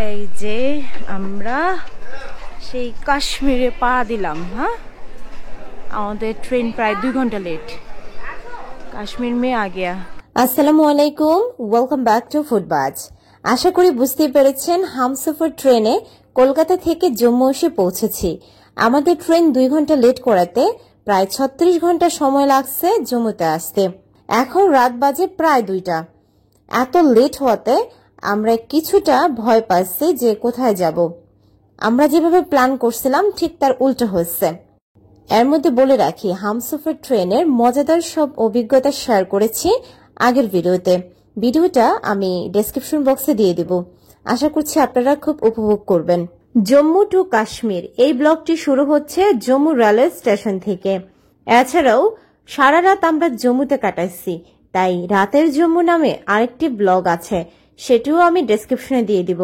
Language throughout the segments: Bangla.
এই যে আমরা সেই কাশ্মীরে পা দিলাম। হ্যাঁ, আমাদের ট্রেন প্রায় 2 ঘন্টা লেট। কাশ্মীর মে আ গয়া। আসসালামু আলাইকুম, ওয়েলকাম ব্যাক টু ফুডবাজ। আশা করি বুঝতেই পেরেছেন হামসফর ট্রেনে কলকাতা থেকে জম্মু এসে পৌঁছেছি। আমাদের ট্রেন 2 ঘন্টা লেট করাতে প্রায় 36 ঘন্টা সময় লাগছে জম্মুতে আসতে। এখন রাত বাজে প্রায় 2টা। এত লেট হওয়াতে আমরা কিছুটা ভয় পাচ্ছি যে কোথায় যাব। আমরা যেভাবে প্ল্যান করছিলাম ঠিক তার উল্টো হচ্ছে। এর মধ্যে বলে রাখি, হামসফর ট্রেনের মজাদার সব অভিজ্ঞতা শেয়ার করেছি আগের ভিডিওতে। ভিডিওটা আমি ডেসক্রিপশন বক্সে দিয়ে দিব। আশা করছি আপনারা খুব উপভোগ করবেন। জম্মু টু কাশ্মীর এই ব্লগটি শুরু হচ্ছে জম্মু রেলওয়ে স্টেশন থেকে। এছাড়াও সারা রাত আমরা জম্মুতে কাটাইছি, তাই রাতের জম্মু নামে আরেকটি ব্লগ আছে, সেটিও আমি ডেসক্রিপশনে দিয়ে দিব।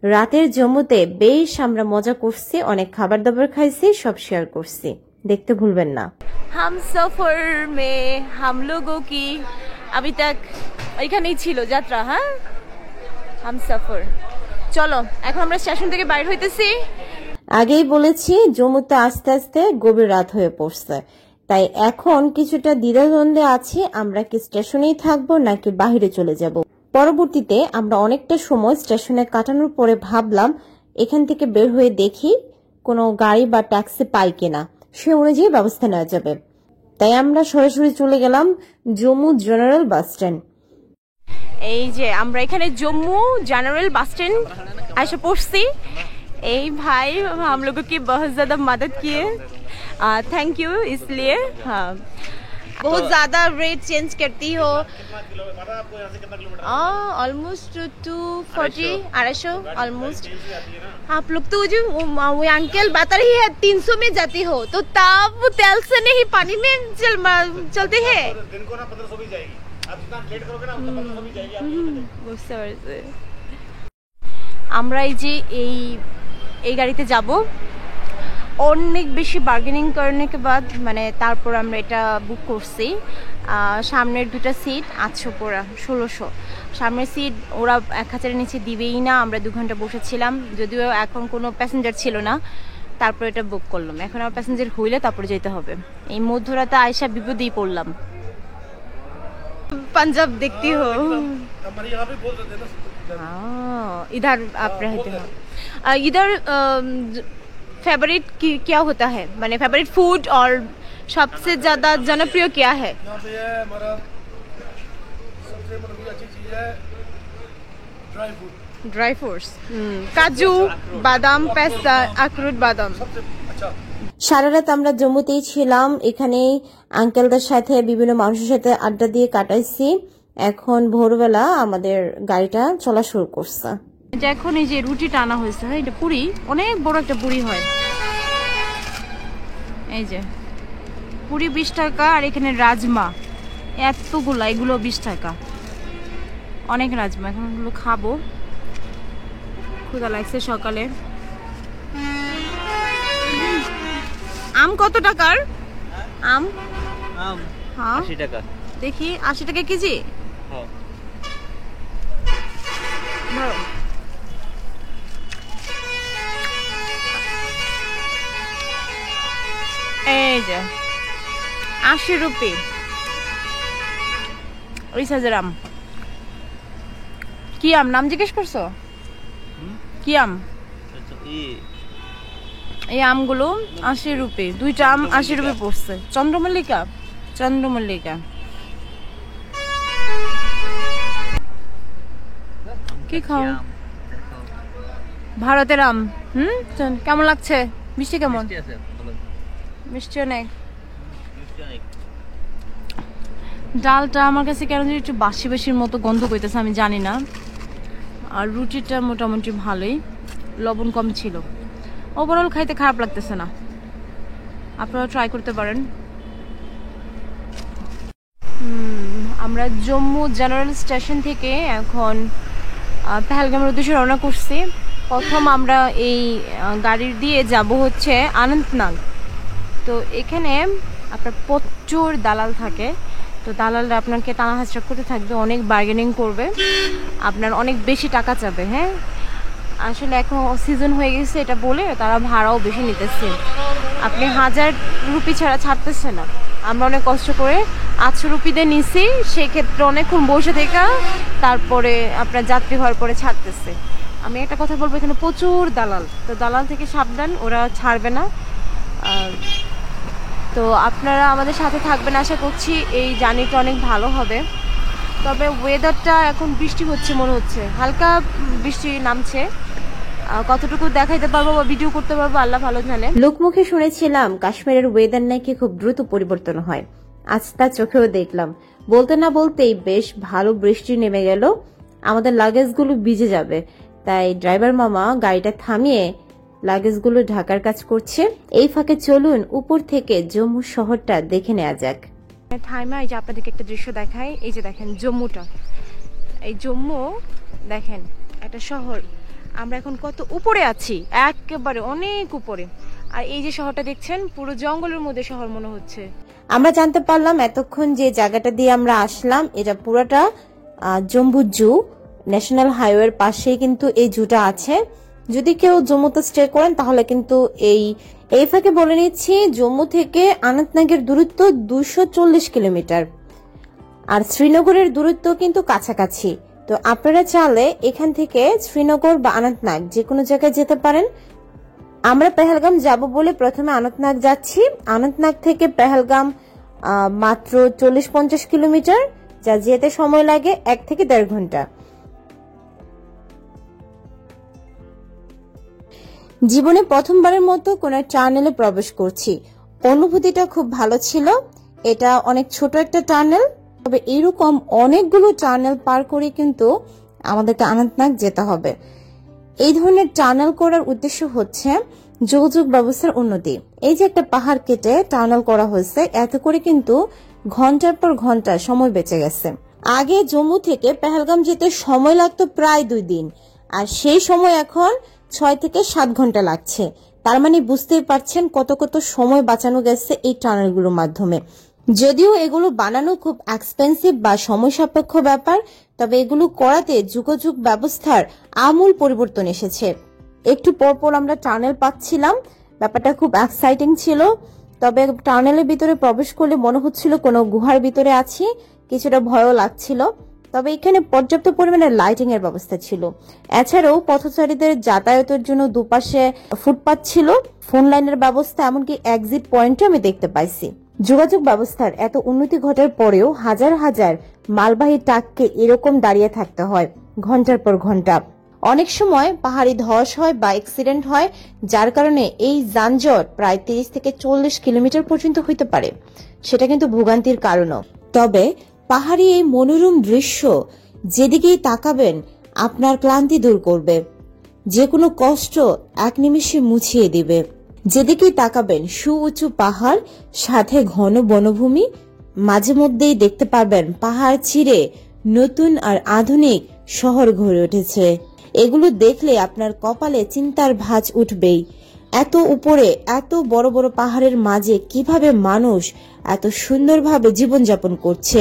রাতের জম্মুতে বেশ আমরা মজা করছি, অনেক খাবার দাবার খাইছি, সব শেয়ার করছি, দেখতে ভুলবেন না। হামসফর মে হাম লোগো কি अभी तक এখানেই ছিল যাত্রা। হ্যাঁ, হামসফর। চলো এখন আমরা স্টেশন থেকে বাইরে হইতেছি। আগেই বলেছি জম্মুতে আস্তে আস্তে গভীর রাত হয়ে পড়ছে, তাই এখন কিছুটা দ্বিধাদ্বন্দ্বে আছি, আমরা কি স্টেশনেই থাকবো নাকি বাহিরে চলে যাব। পরবর্তীতে আমরা অনেকটা সময় স্টেশনে কাটানোর পরে ভাবলাম এখান থেকে বের হয়ে দেখি কোনো গাড়ি বা ট্যাক্সি পাই কিনা, সে অনুযায়ী ব্যবস্থা নেওয়া যাবে। তাই আমরা সরাসরি চলে গেলাম জম্মু জেনারেল বাস স্ট্যান্ড। এই যে আমরা এখানে জম্মু জেনারেল বাস স্ট্যান্ড এসে পড়ছি। এই ভাই हम लोगों की बहुत ज्यादा मदद किए, थैंक यू। इसलिए हाँ, बहुत ज्यादा रेट चेंज करती हो। Almost 240 250 almost. आप लोग तो जो वो अंकल बता रही है 300 में जाती हो, तो तब तेल से नहीं पानी में चलते हैं। दिन को ना 1500 भी जाएगी, आप जितना लेट करोगे ना 1500 भी जाएगी। বুঝতে পারছি। আমরা এই যে এই গাড়িতে যাব, অনেক বেশি বার্গেনিং করনে কে বাদ মানে তারপর আমরা এটা বুক করছি। সামনের দুটা সিট 800 পুরা 1600। সামনের সিট ওরা 1000-এর নিচে দিবেই না। আমরা 2 ঘন্টা বসেছিলাম, যদিও এখন কোনো প্যাসেঞ্জার ছিল না, তারপর এটা বুক করলাম। এখন আর প্যাসেঞ্জার হইলে তারপরে যেতে হবে। এই মধ্যরাতে আয়সা বিপদেই পড়লাম। पंजाब देखती हो, हमारे यहाँ पे बोल देते ना। हाँ, इधर आप रहते हो। इधर फेवरेट क्या होता है, माने फेवरेट फूड और सबसे ज्यादा जनप्रिय क्या है? यहाँ पे है हमारा सबसे मतलब अच्छी चीज है ड्राई फ्रूट। ड्राई फ्रूट्स, काजू, बादाम, पेस्ता, अखरोट, बादाम। সারা রাত আমরা জম্মুতেই ছিলাম, এখানে আঙ্কেলদের সাথে বিভিন্ন মানুষের সাথে আড্ডা দিয়ে কাটাইছি। এখন ভোরবেলা আমাদের গাড়িটা চলা শুরু করছে। এখন এই যে রুটিটা আনা হয়েছে, এটা পুরি, অনেক বড় একটা পুরি হয়। এই যে পুরি 20 টাকা, আর এখানে রাজমা এতগুলা, এগুলো 20 টাকা। অনেক রাজমা, এখন এগুলো খাবো, ক্ষুধা লাগছে সকালে। আম কত টাকার? আম হ্যাঁ 80 টাকা। দেখি 80 টাকা কেজি। এই যে 80 রুপি ওই সাইজের আম। কি আম নাম জিজ্ঞেস করছো? কি আম? এই আমগুলো 80 রুপি, 2টা আম 80 রুপি পড়ছে। চন্দ্রমল্লিকা, চন্দ্রমল্লিকা। কি খাও? ভারতের আম। কেমন লাগছে? মিষ্টি কেমন? মিষ্টি অনেক। ডালটা আমার কাছে কেন যেন একটু বাসি বাসির মতো গন্ধ করতেছে, আমি জানি না। আর রুটিটা মোটামুটি ভালোই, লবণ কম ছিল। ওভারঅল খাইতে খারাপ লাগতেছে না, আপনারা ট্রাই করতে পারেন। আমরা জম্মু জেনারেল স্টেশন থেকে এখন পেহেলগামের উদ্দেশ্যে রওনা করছি। প্রথম আমরা এই গাড়ির দিয়ে যাব হচ্ছে অনন্তনাগ। তো এখানে আপনার প্রচুর দালাল থাকে, তো দালালরা আপনাকে টানা হাজরা করতে থাকবে, অনেক বার্গেনিং করবে, আপনার অনেক বেশি টাকা চাবে। হ্যাঁ, আসলে এখন সিজন হয়ে গেছে এটা বলে তারা ভাড়াও বেশি নিতেছে। আপনি 1000 রুপি ছাড়া ছাড়তেছে না। আমরা অনেক কষ্ট করে 800 রুপিতে নিছি, সেক্ষেত্রে অনেকক্ষণ বসে থেকে তারপরে আপনার যাত্রী হওয়ার পরে ছাড়তেছে। আমি একটা কথা বলবো, এখানে প্রচুর দালাল, তো দালাল থেকে সাবধান, ওরা ছাড়বে না। তো আপনারা আমাদের সাথে থাকবেন আশা করছি, এই জার্নিটা অনেক ভালো হবে। তবে ওয়েদারটা এখন বৃষ্টি হচ্ছে মনে হচ্ছে, হালকা বৃষ্টি নামছে। কতটুকু দেখাইতে পারবো বা ভিডিও করতে পারবো আল্লাহ ভালো জানে। লোকমুখে শুনেছিলাম কাশ্মীরের ওয়েদার নাকি খুব দ্রুত পরিবর্তন হয়, আজ তা চোখেও দেখলাম। বলতে না বলতেই বেশ ভালো বৃষ্টি নেমে গেল, আমাদের লাগেজগুলো ভিজে যাবে, তাই ড্রাইভার মামা গাড়িটা থামিয়ে লাগেজগুলো ঢাকার কাজ করছে। এই ফাঁকে চলুন উপর থেকে জম্মু শহরটা দেখে নেওয়া যাক। থাইমা এই যে আপনাদেরকে একটা দৃশ্য দেখাই, এই যে দেখেন জম্মুটা, এই জম্মু দেখেন একটা শহর। আমরা এখন কত উপরে আছি, একেবারে অনেক উপরে। আর এই যে শহরটা দেখছেন পুরো জঙ্গলের মধ্যে শহর মনে হচ্ছে। আমরা জানতে পারলাম এতক্ষণ যে জায়গাটা দিয়ে আমরা আসলাম এটা পুরোটা জম্বু জু, ন্যাশনাল হাইওয়ের পাশেই কিন্তু এই জুটা আছে। যদি কেউ জম্মুতে স্টে করেন তাহলে কিন্তু এই ফাঁকে বলে নিচ্ছি, জম্মু থেকে অনন্তনাগের দূরত্ব 240 কিলোমিটার, আর শ্রীনগরের দূরত্ব কিন্তু কাছাকাছি। তো আপনারা চাইলে এখান থেকে শ্রীনগর বা অনন্তনাগ যে কোনো জায়গায় যেতে পারেন। আমরা পেহেলগাম যাব বলে প্রথমে অনন্তনাগ যাচ্ছি। অনন্তনাগ থেকে পেহেলগাম মাত্র 40-50 কিলোমিটার, যা যেতে সময় লাগে 1 থেকে 1.5 ঘন্টা। জীবনে প্রথমবারের মতো কোন টানেলে প্রবেশ করছি, অনুভূতিটা খুব ভালো ছিল। এটা অনেক ছোট একটা টানেল, তবে এরকম অনেকগুলো টানেল পার করে কিন্তু আমাদেরকে অনন্তনাগ যেতে হবে। এই ধরনের টানেল করার উদ্দেশ্য হচ্ছে যোগাযোগ ব্যবস্থার উন্নতি। এই যে একটা পাহাড় কেটে টানেল করা হয়েছে, এত করে কিন্তু ঘন্টার পর ঘন্টা সময় বেঁচে গেছে। আগে জম্মু থেকে পেহেলগাম যেতে সময় লাগতো প্রায় 2 দিন, আর সেই সময় এখন 6 থেকে 7 ঘন্টা লাগছে। তার মানে বুঝতেই পারছেন কত কত সময় বাঁচানো গেছে এই টানেলগুলোর মাধ্যমে। যদিও এগুলো বানানো খুব এক্সপেন্সিভ বা সময় সাপেক্ষ ব্যাপার, তবে এগুলো করাতে যোগাযোগ ব্যবস্থার আমূল পরিবর্তন এসেছে। একটু পরপর আমরা টানেল পাচ্ছিলাম, ব্যাপারটা খুব এক্সাইটিং ছিল। তবে টানেলের ভিতরে প্রবেশ করলে মনে হচ্ছিল কোনো গুহার ভিতরে আছি, কিছুটা ভয়ও লাগছিল। তবে এখানে পর্যাপ্ত পরিমাণে লাইটিং এর ব্যবস্থা ছিল। এছাড়াও পথচারীদের যাতায়াতের জন্য দুপাশে ফুটপাথ ছিল, ফোন লাইনের ব্যবস্থা, এমনকি এক্সিট পয়েন্টও আমি দেখতে পাইছি। যোগাযোগ ব্যবস্থার এত উন্নতি ঘটার পরেও হাজার হাজার মালবাহী ট্রাককে এরকম দাঁড়িয়ে থাকতে হয় ঘন্টার পর ঘন্টা। অনেক সময় পাহাড়ি ধস হয় বা অ্যাক্সিডেন্ট হয়, যার কারণে এই যানজট প্রায় 30 থেকে 40 কিলোমিটার পর্যন্ত হইতে পারে। সেটা কিন্তু ভোগান্তির কারণও। তবে পাহাড়ি এই মনোরম দৃশ্য যেদিকেই তাকাবেন আপনার ক্লান্তি দূর করবে, যে কোনো কষ্ট এক নিমিষে মুছিয়ে দিবে। যেদিকেই তাকাবেন সুউঁচু পাহাড়, সাথে ঘন বনভূমি, মাঝে মধ্যেই দেখতে পারবেন পাহাড় চিরে নতুন আর আধুনিক শহর গড়ে উঠেছে। এগুলো দেখলে আপনার কপালে চিন্তার ভাঁজ উঠবেই। এত উপরে এত বড় বড় পাহাড়ের মাঝে কিভাবে মানুষ এত সুন্দরভাবে জীবনযাপন করছে,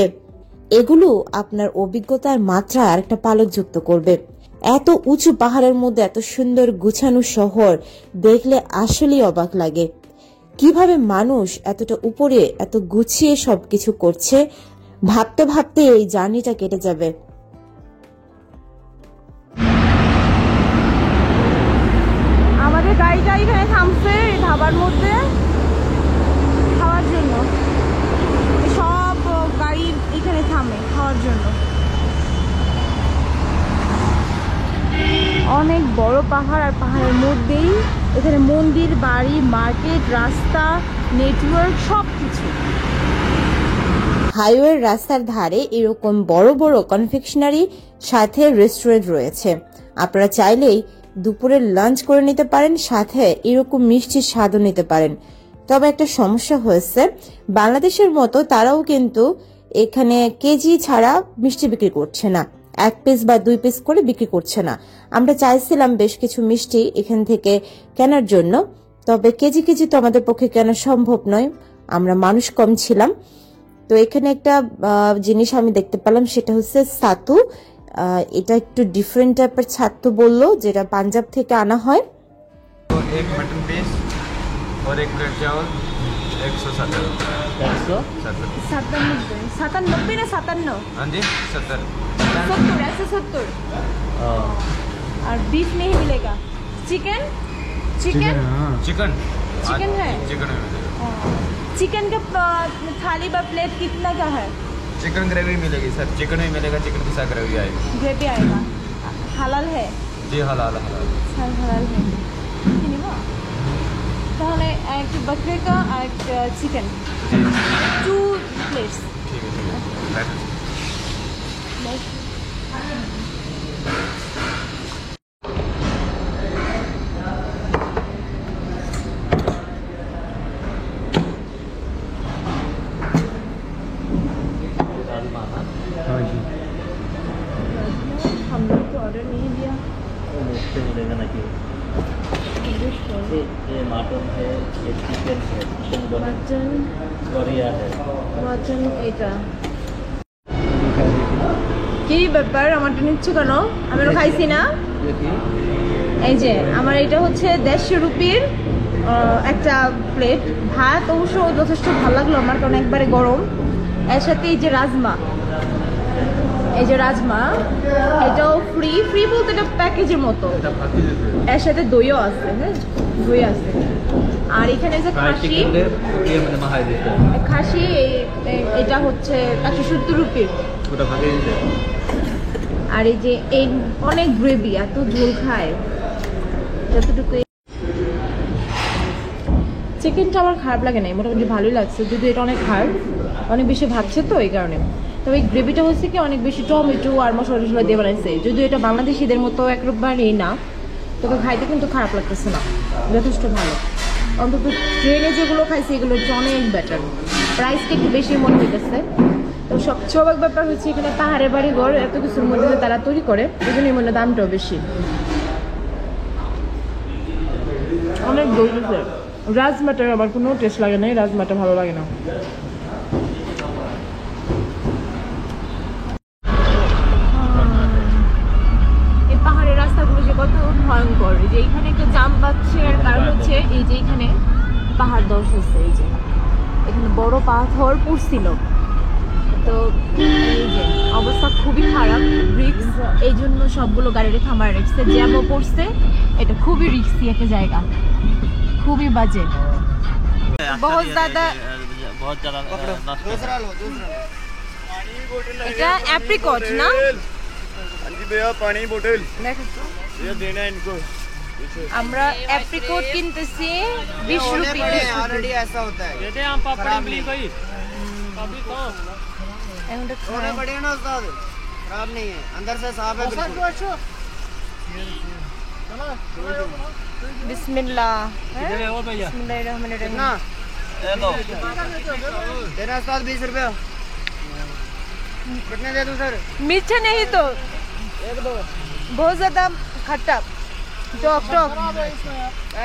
এগুলো আপনার অভিজ্ঞতার মাত্রা আরেকটা পালক যুক্ত করবে। এত উঁচু পাহাড়ের মধ্যে এত সুন্দর গুছানো শহর দেখলে আসলেই অবাক লাগে। কিভাবে মানুষ এতটা উপরে এত গুছিয়ে সবকিছু করছে, ভাবতে ভাবতে এই জার্নিটা কেটে যাবে। আমাদের গাড়িটা এখানে থামছে এই ধাবার মধ্যে খাওয়ার জন্য। সব গাড়ি এখানে থামে খাওয়ার জন্য। অনেক বড় পাহাড়, আর পাহাড়ের মধ্যেই এখানে মন্দির, বাড়ি, মার্কেট, রাস্তা, নেটওয়ার্ক সবকিছু। হাইওয়ের রাস্তার ধারে এরকম বড় বড় কনফেকশনারি সাথে রেস্টুরেন্ট রয়েছে। আপনারা চাইলেই দুপুরের লাঞ্চ করে নিতে পারেন, সাথে এরকম মিষ্টির স্বাদও নিতে পারেন। তবে একটা সমস্যা হয়েছে, বাংলাদেশের মতো তারাও কিন্তু এখানে কেজি ছাড়া মিষ্টি বিক্রি করছে না, 1 পিস বা 2 পিস করে বিক্রি করছে না। আমরা চাইছিলাম বেশ কিছু মিষ্টি এখান থেকে কেনার জন্য, তবে কেজি কেজি তো আমাদের পক্ষে কেনা সম্ভব নয়, আমরা মানুষ কম ছিলাম। তো এখানে একটা জিনিস আমি দেখতে পেলাম, সেটা হচ্ছে সাতু। এটা একটু ডিফারেন্ট টাইপের ছাত্র বললো, যেটা পাঞ্জাব থেকে আনা হয়। तो एक मटन पीस और एक प्लेट चावल 170 रुपये। 97 97 ना 57? हाँ जी 70। 170 और बीफ नहीं मिलेगा। चिकन चिकन चिकन चिकन है? चिकन में मिलेगा। चिकन का थाली व प्लेट कितना का है? चिकन ग्रेवी मिलेगी सर, चिकन भी मिलेगा, चिकन के साथ ग्रेवी आएगी। ग्रेवी आएगा। হালাল है? जी हलाल हलाल। सर হালাল है। নিব তাহলে এক বকরে का एक चिकन 2 प्लेट्स। ठीक है बैठो। हाँ जी हम लोग तो ऑर्डर नहीं दिया। मुझसे मिलेगा ना कि ये मटन है, ये चिकन है, चिकन बना मटन कोरिया है। মটন এটা কি ব্যাপার? আমারটা নিচ্ছ কেন? আমি তো খাইছি না। देखिए এই যে আমার এটা হচ্ছে 150 রুপির একটা প্লেট। ভাত অবশ্য যথেষ্ট ভালো লাগলো আমার, কারণ একবারে গরম। এর সাথে এই যে রাজমা, এই যে রাজমা এটাও ফ্রি। ফ্রি বলতে এটা প্যাকেজের মতো। এর সাথে দইও আছে, হ্যাঁ দই আছে। আর এখানে যে খাসি, ये मैंने महाई देते हैं খাসি এটা হচ্ছে 170 রুপি। छोटा भागे देते हैं। আর এই যে এই অনেক গ্রেভি, এত ঝোল খায় যতটুকু। চিকেনটা আমার খারাপ লাগে নাই, মোটামুটি ভালোই লাগছে, যদি এটা অনেক হার্ড, অনেক বেশি ভাবছে তো এই কারণে। তবে এই গ্রেভিটা হচ্ছে কি অনেক বেশি টমেটো আর মশলা টশলা দিয়ে বানাইছে, যদিও এটা বাংলাদেশিদের মতো একবারেই না, তবে খাইতে কিন্তু খারাপ লাগতেছে না, যথেষ্ট ভালো। অন্তত ট্রেনে যেগুলো খাইছি এগুলো হচ্ছে অনেক বেটার। প্রাইসটা একটু বেশি মনে হইতেছে। তো সবচেয়ে অবাক ব্যাপার হচ্ছে এখানে পাহাড়ের বাড়ি ঘর এত কিছুর মধ্যে তারা তৈরি করে, এই জন্যই মনে দামটাও বেশি। অনেক দৌড়েছে। রাজমাটার আমার কোনো টেস্ট লাগে না, রাজমাটা ভালো লাগে না। এই পাহাড়ের রাস্তাগুলো যে কত ভয়ঙ্কর, এই যে এখানে একটা জাম বাঁধছে, আর কারণ হচ্ছে এই যে এখানে পাহাড় ধস হচ্ছে, এই যে এখানে বড় পাথর পড়ছিল, তো এই যে অবস্থা খুবই খারাপ, রিস্ক। এই জন্য সবগুলো গাড়িতে থামায় রেখেছে, জ্যামও পড়ছে। এটা খুবই রিস্কি একটা জায়গা, খুবই বাজে। बहुत ज्यादा दूसरा लो এটা অ্যাপ্রিকট না? हाँ जी भैया पानी बोतल দেখো তো, ये देना है इनको। আমরা অ্যাপ্রিকট কিনতেছি 20 রুপি। ऑलरेडी ऐसा होता है देते हैं हम पापड़ इमली भाई पापड़ी तो এখন তো थोड़े बड़े हैं ना उस्ताद, खराब नहीं है, अंदर से साफ है बिल्कुल। বিসমিল্লাহ। इधर है वो भैया বিসমিল্লাহির রহমানির রহিম। ना दे दो देना उस्ताद 20 रुपया। कितने दे दूं सर? मीठा नहीं तो एक दो। बहुत ज्यादा खट्टा, टॉक टॉक।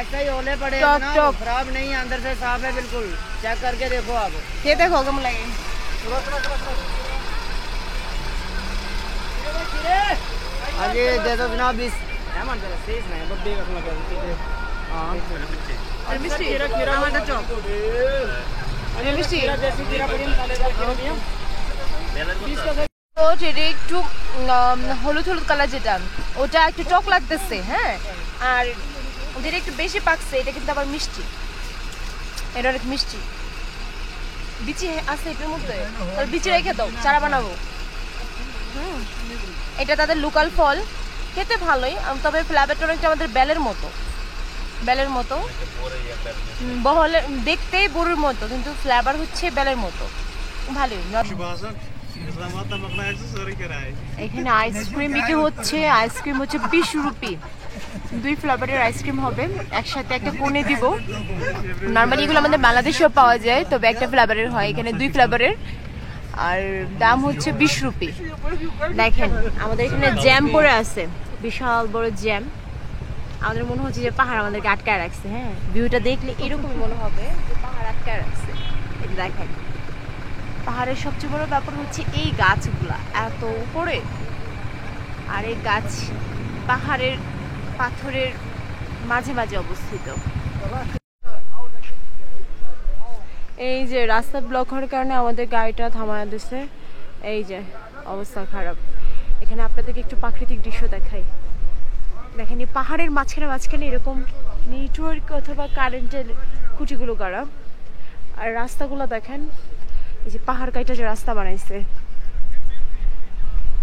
ऐसा ही ओले पड़े टॉक, हैं ना, टॉक। खराब नहीं है, अंदर से साफ है बिल्कुल, चेक करके देखो आप। ये देखो कम लगे। अभी दे दो जनाब 20। और मिष्टी আমারটা চপ। আর মিষ্টি ও যেটা একটু হলুদ হলুদ কালার, যেটা ওটা একটু টক লাগতেছে, হ্যাঁ। আর যেটা একটু বেশি পাকছে এটা কিন্তু আবার মিষ্টি, এটা অনেক মিষ্টি। বিচি আছে এটার মধ্যে, তাহলে বিচি রেখে দাও, চারা বানাবো। এটা তাদের লোকাল ফল, খেতে ভালোই, তবে ফ্লেভারটা অনেকটা আমাদের বেলের মতো, বেলের মতো বহলে দেখতেই গরুর মতো, কিন্তু ফ্লেভার হচ্ছে বেলের মতো, ভালোই। এখানে আইসক্রিম বিক্রি হচ্ছে, আইসক্রিম হচ্ছে 20 রুপি। 2 ফ্লেভারের আইসক্রিম হবে, একসাথে একটা কোণে দিব। নর্মালি এগুলো আমাদের বাংলাদেশেও পাওয়া যায়, তবে একটা ফ্লেভারের হয়, এখানে 2 ফ্লেভারের, আর দাম হচ্ছে 20 রুপি। দেখেন আমাদের এখানে জ্যাম পড়ে আছে, বিশাল বড় জ্যাম। আমাদের মনে হচ্ছে যে পাহাড় আমাদেরকে আটকায় রাখছে, হ্যাঁ। ভিউটা দেখলে এরকমই মনে হবে যে পাহাড় আটকায় রাখছে। এটা দেখেন, পাহাড়ের সবচেয়ে বড় ব্যাপার হচ্ছে এই গাছগুলা এত উপরে, আর এই গাছ পাহাড়ের পাথরের মাঝে মাঝে অবস্থিত। এই যে রাস্তা ব্লক হওয়ার কারণে আমাদের গাড়িটা থামায় দিছে। এই যে অবস্থা খারাপ। এখানে আপনাদেরকে একটু প্রাকৃতিক দৃশ্য দেখাই। দেখেন এই পাহাড়ের মাঝখানে এরকম নেটওয়ার্ক অথবা কারেন্টের খুঁটিগুলো গাড়া। আর রাস্তাগুলো দেখেন, এই যে পাহাড় কাইটা যে রাস্তা বানাইছে,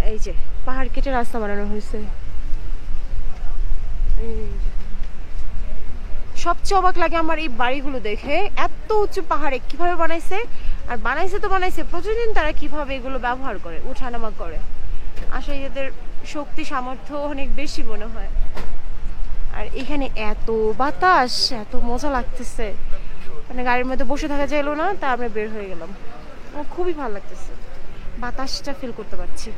এই যে পাহাড় কেটে রাস্তা বানানো হয়েছে। সবচেয়ে অবাক লাগে আমার এই বাড়িগুলো দেখে, এত উঁচু পাহাড়ে কিভাবে বানাইছে। আর বানাইছে তো বানাইছে, প্রতিদিন তারা কিভাবে এগুলো ব্যবহার করে, উঠানামা করে। আসলে এদের শক্তি সামর্থ্য অনেক বেশি মনে হয়। আর এখানে এত বাতাস, এত মজা লাগতেছে, মানে গাড়ির মধ্যে বসে থাকা যাইলো না, তা আমরা বের হয়ে গেলাম। আমার খুবই ভালো লাগতেছে, বাতাসটা ফিল করতে পারছি।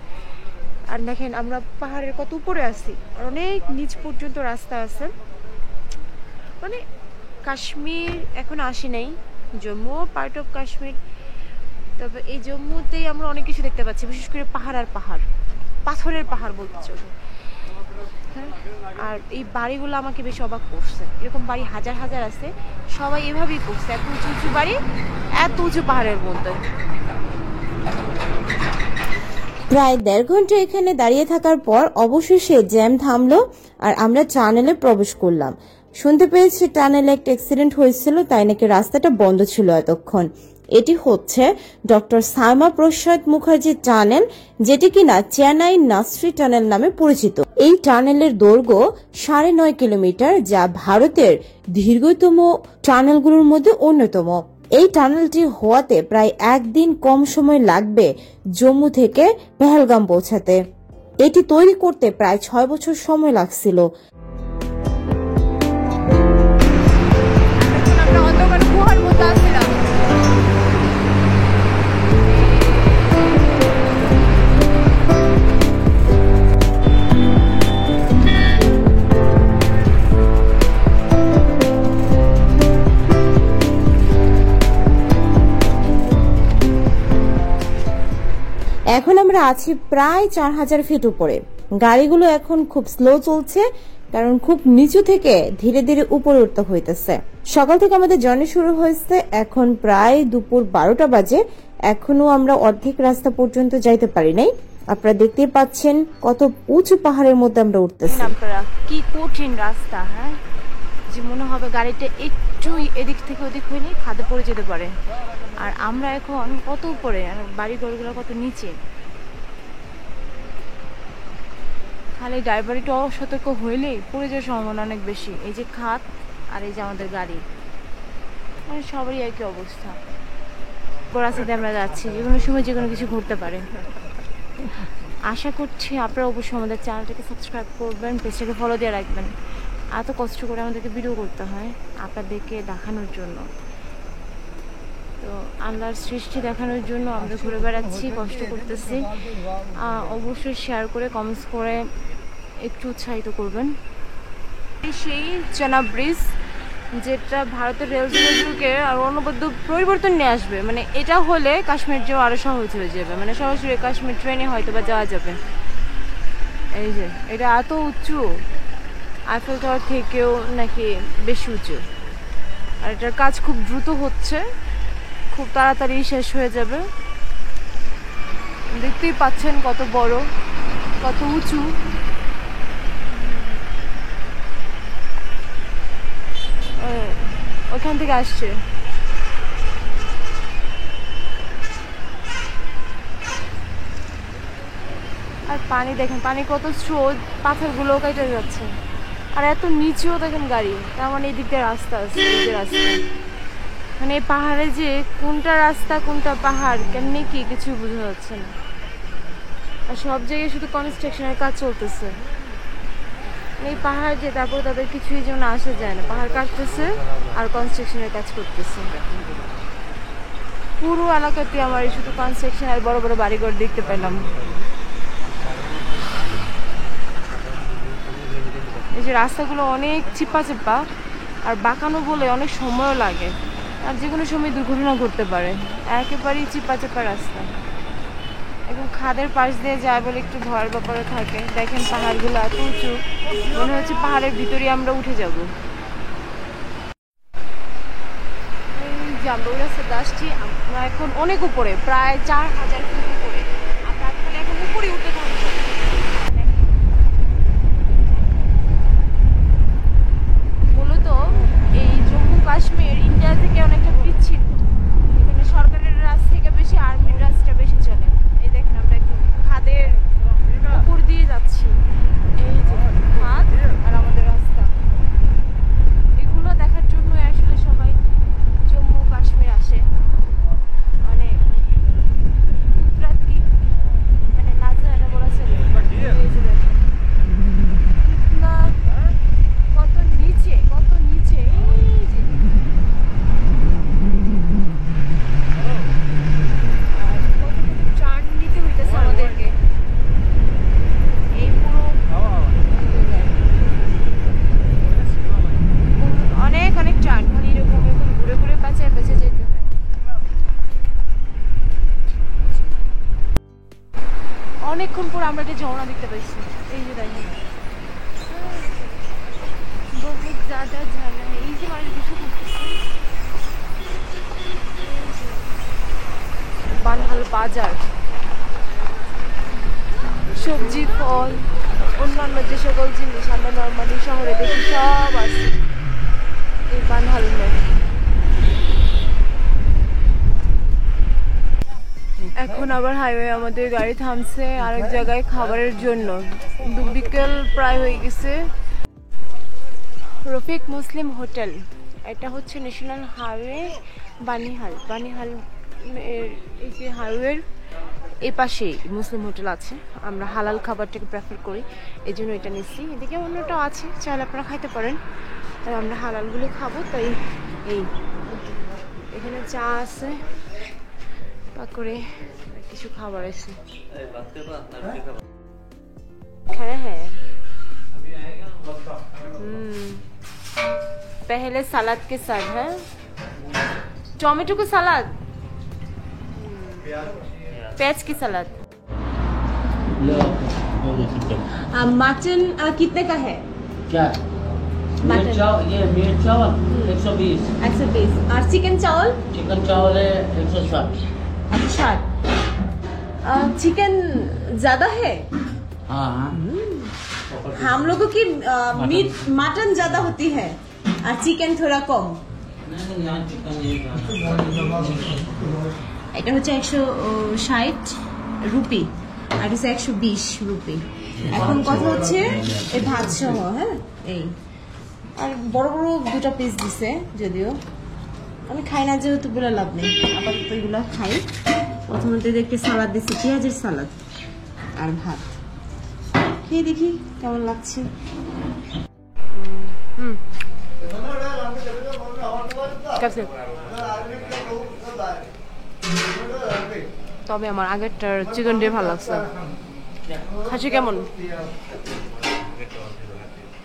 আর দেখেন আমরা পাহাড়ের কত উপরে আছি, আর অনেক নিচ পর্যন্ত রাস্তা আছে। মানে কাশ্মীর এখন আসি নাই, জম্মু পার্ট অফ কাশ্মীর। তবে এই জম্মুতেই আমরা অনেক কিছু দেখতে পাচ্ছি, বিশেষ করে পাহাড় আর পাহাড়, পাথরের পাহাড় বলতে চলে। আর এই বাড়িগুলো আমাকে বেশ অবাক করছে। এরকম বাড়ি হাজার হাজার আছে, সবাই এভাবেই করছে, এত উঁচু উঁচু বাড়ি এত উঁচু পাহাড়ের মধ্যে। প্রায় 1.5 ঘন্টা এখানে দাঁড়িয়ে থাকার পর অবশেষে জ্যাম থামলো আর আমরা টানেলে প্রবেশ করলাম। শুনতে পেয়েছি টানেলে একটা অ্যাক্সিডেন্ট হয়েছিল, তাই নাকি রাস্তাটা বন্ধ ছিল এতক্ষণ। এটি হচ্ছে ডক্টর সাইমা প্রসাদ মুখার্জি টানেল, যেটি কিনা চেন্নাই নাসরি টানেল নামে পরিচিত। এই টানেলের দৈর্ঘ্য 9.5 কিলোমিটার, যা ভারতের দীর্ঘতম টানেলগুলোর মধ্যে অন্যতম। এই টানেলটি হওয়াতে প্রায় 1 দিন কম সময় লাগবে জম্মু থেকে পেহেলগাম পৌঁছাতে। এটি তৈরি করতে প্রায় 6 বছর সময় লাগছিল। এখন আমরা আছি প্রায় 4000 ফিট উপরে। গাড়িগুলো এখন খুব স্লো চলছে, কারণ খুব নিচু থেকে ধীরে ধীরে উপরে উঠতে হইতেছে। সকাল থেকে আমাদের জার্নি শুরু হয়েছে, এখন প্রায় দুপুর 12টা বাজে। এখনো আমরা অর্ধেক রাস্তা পর্যন্ত যাইতে পারি নাই। আপনারা দেখতেই পাচ্ছেন কত উঁচু পাহাড়ের মধ্যে আমরা উঠতেছি। আপনারা কি কঠিন রাস্তা, হ্যাঁ, যে মনে হবে গাড়িটা একটু এদিক থেকে ওদিক হইলে খাদে পড়ে যেতে পারে। আর আমরা এখন কত উপরে, আর বাড়ি ঘরগুলো কত নিচে। খালি ড্রাইভার একটু অসতর্ক হইলেই পড়ে যাওয়ার সম্ভাবনা অনেক বেশি। এই যে খাদ আর এই যে আমাদের গাড়ি, মানে সবারই একই অবস্থা। রাস্তাতে আমরা যাচ্ছি, যে কোনো সময় যে কোনো কিছু ঘটতে পারে। আশা করছি আপনারা অবশ্যই আমাদের চ্যানেলটাকে সাবস্ক্রাইব করবেন, পেজটাকে ফলো দিয়ে রাখবেন। এত কষ্ট করে আমাদেরকে ভিডিও করতে হয় আপনাদেরকে দেখানোর জন্য। তো আল্লাহর সৃষ্টি দেখানোর জন্য আমরা ঘুরে বেড়াচ্ছি, কষ্ট করতেছি। অবশ্যই শেয়ার করে কমেন্টস করে একটু উৎসাহিত করবেন। সেই চেনাব ব্রিজ, যেটা ভারতের রেল যোগাযোগের আর অনবদ্য পরিবর্তন নিয়ে আসবে। মানে এটা হলে কাশ্মীর যাওয়া আরও সহজ হয়ে যাবে, মানে সরাসরি কাশ্মীর ট্রেনে হয়তো বা যাওয়া যাবে। এই যে এটা এত উঁচু, আইফেল টাওয়ার থেকেও নাকি বেশি উঁচু। আর এটার কাজ খুব দ্রুত হচ্ছে, খুব তাড়াতাড়ি শেষ হয়ে যাবে। দেখতেই পাচ্ছেন কত বড়, কত উঁচু। ওখান থেকে আসছে। আর পানি দেখেন, পানি কত স্রোত, পাথরগুলো কেটে যাচ্ছে। আর এত নিচেও দেখেন গাড়ি, তার মানে এই দিক দিয়ে রাস্তা আছে, এই যে রাস্তা। মানে এই পাহাড়ে যে কোনটা রাস্তা কোনটা পাহাড় কেমনি কি কিছু বোঝা যাচ্ছে না। আর সব জায়গায় শুধু কনস্ট্রাকশনের কাজ চলতেছে। এই পাহাড় যে তারপর তাদের কিছুই যেন আসা যায় না, পাহাড় কাটতেছে আর কনস্ট্রাকশনের কাজ করতেছে। পুরো এলাকাতে আমার শুধু কনস্ট্রাকশন আর বড় বড় বাড়িঘর দেখতে পেলাম। এই যে রাস্তাগুলো অনেক চিপা চিপা আর বাঁকানো বলে অনেক সময়ও লাগে, আর যে কোনো সময় দুর্ঘটনা ঘটতে পারে। একেবারেই চিপা চিপা রাস্তা। এখন খাদের পাশ দিয়ে যায় বলে একটু ভয়ের ব্যাপারে থাকে। দেখেন পাহাড়গুলো এত উঁচু, মনে হচ্ছে পাহাড়ের ভিতরে আমরা উঠে যাব। যে আমরা ওই রাস্তাতে আসছি, আমরা এখন অনেক উপরে, প্রায় 4000 ফুট উপরে। আমরা আসলে এখন উপরে উঠে থাকবো। মূলত এই জম্মু কাশ্মীর ইন্ডিয়া থেকে অনেকটা বিচ্ছিন্ন। এখানে সরকারের রাজ থেকে বেশি আর্মির রাজটা বেশি চলে। এই দেখেন আমরা একটু খাদের উপর দিয়ে যাচ্ছি। এই যে খাদ আর আমাদের রাস্তা, এগুলো দেখার জন্য আসলে সবাই জম্মু কাশ্মীর আসে। মানে গুজরাট কি মানে নাজারা বলা চলে। এই যে দেখেন কিতনা, কত নিচে, কত নিচে। এই যে কত কত টার্ন নিতে হইতেছে আমাদেরকে। এই পুরো অনেক অনেক টার্ন, মানে এরকম এরকম ঘুরে ঘুরে পেঁচে পেঁচে যেতে হয়। অনেকক্ষণ পর আমরা একটা ঝর্ণা দেখতে পাইছি। এই যে দেখেন বহুত ज़्यादा ঝর্ণা। এই যে মানুষ কিছু করতেছে। বানহাল বাজার, সবজি ফল অন্যান্য যে সকল জিনিস আমরা নর্মালি শহরে দেখি সব আছে এই বানহাল মে। এখন আবার হাইওয়ে আমাদের গাড়ি থামছে আরেক জায়গায় খাবারের জন্য। বিকেল প্রায় হয়ে গেছে। রফিক মুসলিম হোটেল, এটা হচ্ছে ন্যাশনাল হাইওয়ে বানিহাল। বানিহাল এই যে হাইওয়ের এই পাশেই মুসলিম হোটেল আছে। আমরা হালাল খাবারটাকে প্রেফার করি, এই জন্য এটা নিচ্ছি। এদিকে অন্যটাও আছে, চাইলে আপনারা খাইতে পারেন। আমরা হালালগুলো খাবো, তাই এই এখানে চা আছে, পাকোড়ে, কিছু খাবার আছে। হ্যাঁ হ্যাঁ, पहले सलाद के साथ है टोमेटो का सलाद, प्याज की सलाद। मटन कितने का है? क्या मटन ये मीट चावल 120। 120 और चिकन चावल? चिकन चावल है 160। अच्छा, चिकन ज्यादा है? हाँ हाँ, हम लोगों की मीट मटन ज्यादा होती है और चिकन थोड़ा कम। नहीं यहाँ चिकन ये এটা হচ্ছে 160 রুপি আর হচ্ছে 120 রুপি। এখন কথা হচ্ছে এই ভাত সহ, হ্যাঁ এই আর বড় বড় দুটো পিস দিছে। যদিও আমি খাই না, যেহেতু বলে লাভ নেই, আপাতত এগুলো খাই। প্রথমত একটি সালাদ দিচ্ছে, পেঁয়াজের সালাদ আর ভাত। খেয়ে দেখি কেমন লাগছে। তবে আমার আগেরটার চিকেন দিয়ে ভালো লাগছে। খাসি কেমন?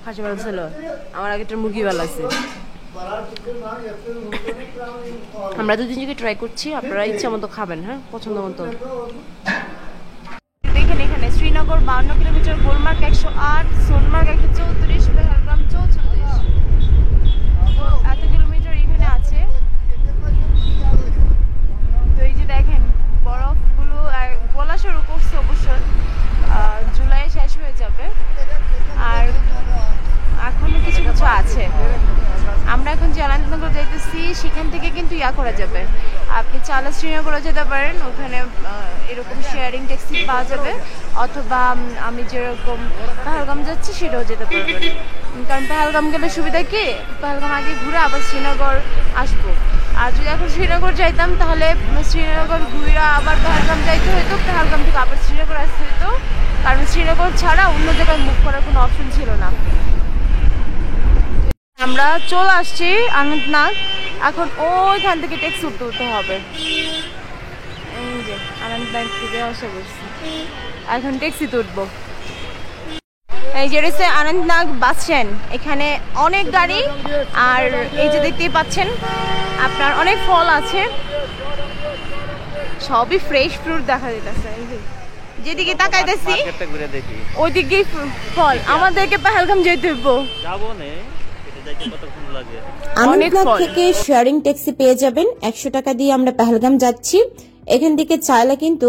খাসি ভালো ছিল। আমার আগেরটার মুরগি ভালো লাগছে। আমরা দুদিন থেকে ট্রাই করছি, আপনারা ইচ্ছা মতো খাবেন, হ্যাঁ পছন্দ মতো। দেখেন এখানে শ্রীনগর 52 কিলোমিটার, গোলমার্গ 108, সোনমার্গ 134, পেহেলগাম 44। এত কিলোমিটার এখানে আছে। তো এই যে দেখেন বরফগুলো গলা শুরু করছে, অবশ্য জুলাই শেষ হয়ে যাবে আর এখনো কিছু কিছু আছে। আমরা এখন যে আনন্দনগর যাইতেছি সেখান থেকে কিন্তু ইয়া করা যাবে, আপনি চাইলে শ্রীনগরে যেতে পারেন, ওখানে এরকম শেয়ারিং ট্যাক্সি পাওয়া যাবে, অথবা আমি যেরকম পেহেলগাম যাচ্ছি সেটাও যেতে পারবেন। কারণ পেহেলগাম গেলে সুবিধা কি, পেহেলগাম আগে ঘুরে আবার শ্রীনগর আসবো। আর যদি এখন শ্রীনগর যাইতাম তাহলে শ্রীনগর ঘুরে আবার পেহেলগাম যাইতে হইতো, পেহেলগাম থেকে আবার শ্রীনগর আসতে হইতো, কারণ শ্রীনগর ছাড়া অন্য জায়গায় মুভ করার কোনো অপশন ছিল না। আমরা চলে আসছি অনন্তনাগ, এখন ওইখান থেকে ট্যাক্সি উঠতে হবে। এই যে অনন্তনাগ থেকে আসা করছি, এখন ট্যাক্সিতে উঠবো। এই যে রয়েছে অনন্তনাগ বাস স্ট্যান্ড, এখানে অনেক গাড়ি আর এই যে দেখতেই পাচ্ছেন আপনার অনেক ফল আছে, সবই ফ্রেশ ফ্রুট দেখা যাইতেছে। যেদিকে তাকাইতেছি মার্কেটটা ঘুরে দেখি। ওইদিকেই ফল। আমাদেরকে পেহেলগাম যেতে হইব। যাবো নে, এটা যাইতে কতক্ষণ লাগে? অনেক আনন্দবাগ ফল। থেকে শেয়ারিং ট্যাক্সি পেয়ে যাবেন। 100 টাকা দিয়ে আমরা পেহেলগাম যাচ্ছি। এখান থেকে চাইলে কিন্তু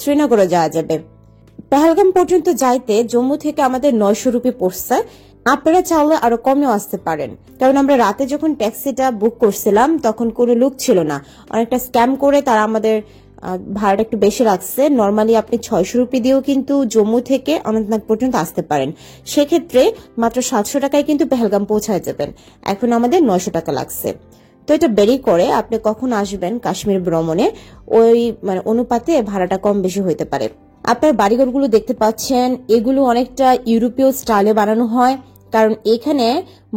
শ্রীনগরও যাওয়া যাবে। পেহেলগাম পর্যন্ত যাইতে জম্মু থেকে আমাদের 900 রুপি পড়ছে। আপনারা চাইলে আরো কমেও আসতে পারেন, কারণ আমরা রাতে যখন ট্যাক্সিটা বুক করছিলাম তখন কোনো লোক ছিল না। অনেকটা স্ক্যাম করে তারা আমাদের ভাড়াটা একটু বেশি রাখছে। নর্মালি আপনি 600 রুপি দিয়েও কিন্তু জম্মু থেকে অনন্তনাগ পর্যন্ত আসতে পারেন। সেক্ষেত্রে মাত্র 700 টাকায় কিন্তু পেহেলগাম পৌঁছায় যাবেন। এখন আমাদের 900 টাকা লাগছে। তো এটা বেরি করে আপনি কখন আসবেন কাশ্মীর ভ্রমণে, ওই মানে অনুপাতে ভাড়াটা কম বেশি হইতে পারে। আপনার বাড়িঘরগুলো দেখতে পাচ্ছেন, এগুলো অনেকটা ইউরোপীয় স্টাইলে বানানো হয়, কারণ এখানে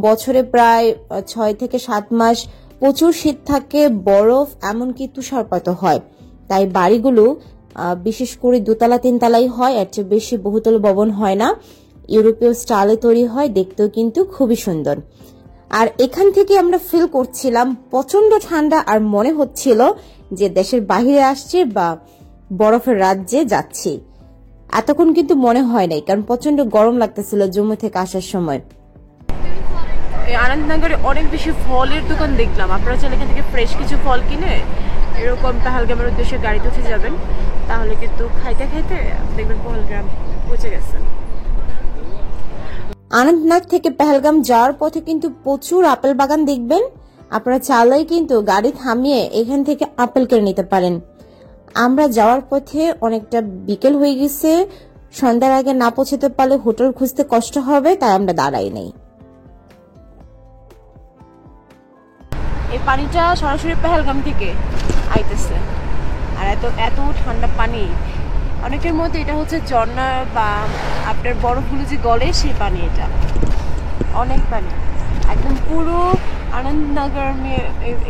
বছরে প্রায় 6 থেকে 7 মাস প্রচুর শীত থাকে, বরফ এমনকি তুষারপাত হয়। তাই বাড়িগুলো বিশেষ করে 2তলা 3তলাই হয়, এর চেয়ে বেশি বহুতল ভবন হয় না। ইউরোপীয় স্টাইলে তৈরি হয়, দেখতেও কিন্তু খুবই সুন্দর। আর এখান থেকে আমরা ফিল করছিলাম প্রচন্ড ঠান্ডা, আর মনে হচ্ছিল যে দেশের বাহিরে আসছি বা বরফের রাজ্যে যাচ্ছি। এতক্ষণ কিন্তু মনে হয় নাই, কারণ প্রচন্ড গরম লাগতেছিল জম্মু থেকে আসার সময়। এই আনন্দনগরে অনেক বেশি ফলের দোকান দেখলাম। আপনারা চাইলে এখান থেকে ফ্রেশ কিছু ফল কিনে এরকম পেহেলগামের উদ্দেশ্যে গাড়িতে উঠে যাবেন, তাহলে কিন্তু খাইতে খাইতে দেখবেন পেহেলগাম পৌঁছে গেছেন। আনন্দনাগ থেকে পেহেলগাম যাওয়ার পথে কিন্তু প্রচুর আপেল বাগান দেখবেন। আপনারা চাইলেই কিন্তু গাড়ি থামিয়ে এখান থেকে আপেল কিনে নিতে পারেন। আমরা যাওয়ার পথে অনেকটা বিকেল হয়ে গেছে, সন্ধ্যার আগে না পৌঁছতে পারলে হোটেল খুঁজতে কষ্ট হবে, তাই আমরা দাঁড়াই নেই। এই পানিটা সরাসরি পেহেলগাম থেকে আইতেছে, আর এত এত ঠান্ডা পানি। অনেকের মধ্যে এটা হচ্ছে ঝর্ণা বা আপনার বরফগুলো যে গলে সেই পানি। এটা অনেক পানি, একদম পুরো আনন্দনগর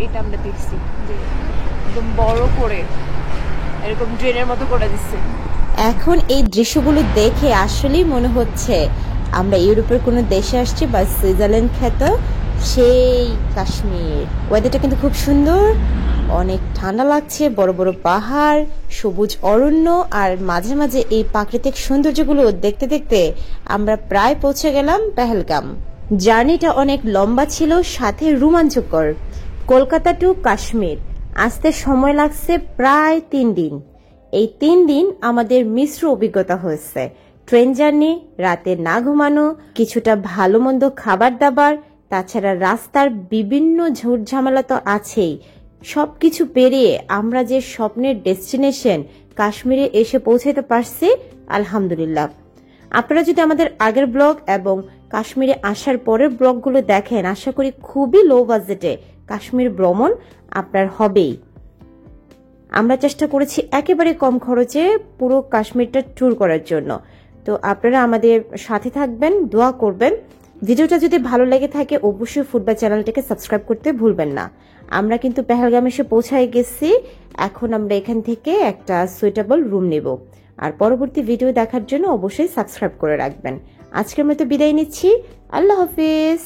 এটা আমরা দেখছি যে একদম বড় করে এরকম ড্রেনের মতো করে দিচ্ছে। এখন এই দৃশ্যগুলো দেখে আসলেই মনে হচ্ছে আমরা ইউরোপের কোনো দেশে আসছি, বা সুইজারল্যান্ড খ্যাত সেই কাশ্মীর। ওয়েদারটা কিন্তু খুব সুন্দর, অনেক ঠান্ডা লাগছে, বড় বড় পাহাড়, সবুজ অরণ্য, আর মাঝে মাঝে এই প্রাকৃতিক সৌন্দর্যগুলো দেখতে দেখতে আমরা প্রায় পৌঁছে গেলাম পেহেলগাম। জার্নিটা অনেক লম্বা ছিল, সাথে রোমাঞ্চকর। কলকাতা টু কাশ্মীর আসতে সময় লাগছে প্রায় 3 দিন। এই 3 দিন আমাদের মিশ্র অভিজ্ঞতা হয়েছে। ট্রেন জার্নি, রাতে না ঘুমানো, কিছুটা ভালো মন্দ খাবার দাবার, তাছাড়া রাস্তার বিভিন্ন ঝুট ঝামেলা তো আছেই। সবকিছু পেরিয়ে আমরা যে স্বপ্নের ডেস্টিনেশন কাশ্মীরে এসে পৌঁছাতে পারছি, আলহামদুলিল্লাহ। আপনারা যদি আমাদের আগের ব্লগ এবং কাশ্মীরে আসার পরের ব্লগগুলো দেখেন, আশা করি খুবই লো বাজেটে কাশ্মীর ভ্রমণ আপনার হবেই। আমরা চেষ্টা করেছি একেবারে কম খরচে পুরো কাশ্মীরটা ট্যুর করার জন্য। তো আপনারা আমাদের সাথে থাকবেন, দোয়া করবেন। ভিডিওটা যদি ভালো লেগে থাকে অবশ্যই ফুটবল চ্যানেলটাকে সাবস্ক্রাইব করতে ভুলবেন না। আমরা কিন্তু পেহেলগাম এসে পৌঁছায় গেছি। এখন আমরা এখান থেকে একটা সুইটেবল রুম নেব। আর পরবর্তী ভিডিও দেখার জন্য অবশ্যই সাবস্ক্রাইব করে রাখবেন। আজকের মতো বিদায় নিচ্ছি। আল্লাহ হাফিজ।